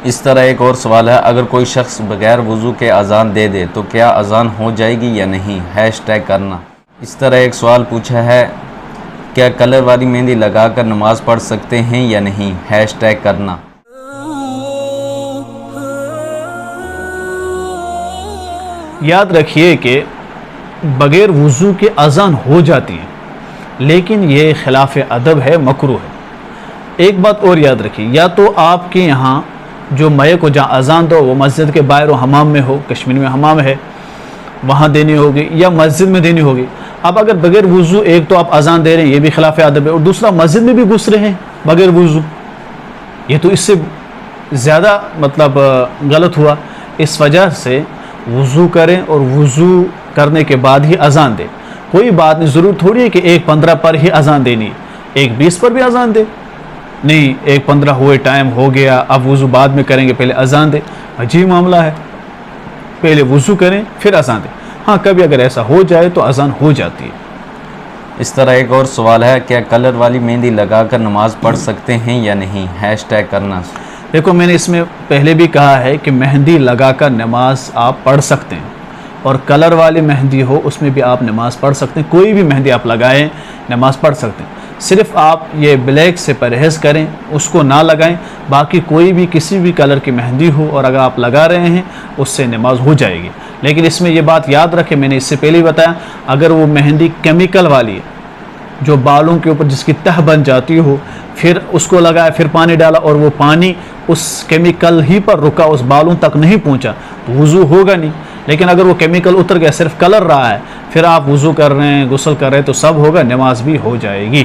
اس طرح ایک اور سوال ہے، اگر کوئی شخص بغیر وضو کے اذان دے دے تو کیا اذان ہو جائے گی یا نہیں؟ #. کرنا. اس طرح ایک سوال پوچھا ہے، کیا کلر والی مہندی لگا کر نماز پڑھ سکتے ہیں یا نہیں؟ #. کرنا. یاد رکھیے کہ بغیر وضو کے اذان ہو جاتی ہے، لیکن یہ خلاف ادب ہے، مکروہ ہے۔ ایک بات اور یاد رکھیے، یا تو آپ کے یہاں جو مئے کو جہاں اذان دو وہ مسجد کے باہر و حمام میں ہو، کشمیر میں حمام ہے وہاں دینی ہوگی، یا مسجد میں دینی ہوگی۔ اب اگر بغیر وضو ایک تو آپ اذان دے رہے ہیں، یہ بھی خلاف ادب ہے، اور دوسرا مسجد میں بھی گھس رہے ہیں بغیر وضو، یہ تو اس سے زیادہ غلط ہوا۔ اس وجہ سے وضو کریں اور وضو کرنے کے بعد ہی اذان دیں۔ کوئی بات نہیں، ضرور تھوڑی ہے کہ 1:15 پر ہی اذان دینی ہے، 1:20 پر بھی اذان دے، نہیں 1:15 ہوئے، ٹائم ہو گیا، اب وضو بعد میں کریں گے، پہلے اذان دے۔ عجیب معاملہ ہے، پہلے وضو کریں پھر اذان دیں۔ ہاں کبھی اگر ایسا ہو جائے تو اذان ہو جاتی ہے۔ اس طرح ایک اور سوال ہے، کیا کلر والی مہندی لگا کر نماز پڑھ سکتے ہیں یا نہیں؟ #. کرنا. دیکھو میں نے اس میں پہلے بھی کہا ہے کہ مہندی لگا کر نماز آپ پڑھ سکتے ہیں، اور کلر والی مہندی ہو اس میں بھی آپ نماز پڑھ سکتے ہیں، کوئی بھی مہندی آپ لگائیں نماز پڑھ سکتے ہیں۔ صرف آپ یہ بلیک سے پرہیز کریں، اس کو نہ لگائیں، باقی کوئی بھی کسی بھی کلر کی مہندی ہو اور اگر آپ لگا رہے ہیں اس سے نماز ہو جائے گی۔ لیکن اس میں یہ بات یاد رکھیں، میں نے اس سے پہلے ہی بتایا، اگر وہ مہندی کیمیکل والی ہے جو بالوں کے اوپر جس کی تہ بن جاتی ہو، پھر اس کو لگایا، پھر پانی ڈالا اور وہ پانی اس کیمیکل ہی پر رکا، اس بالوں تک نہیں پہنچا، تو وضو ہوگا نہیں۔ لیکن اگر وہ کیمیکل اتر گیا، صرف کلر رہا ہے، پھر آپ وضو کر رہے ہیں، غسل کر رہے ہیں، تو سب ہوگا، نماز بھی ہو جائے گی۔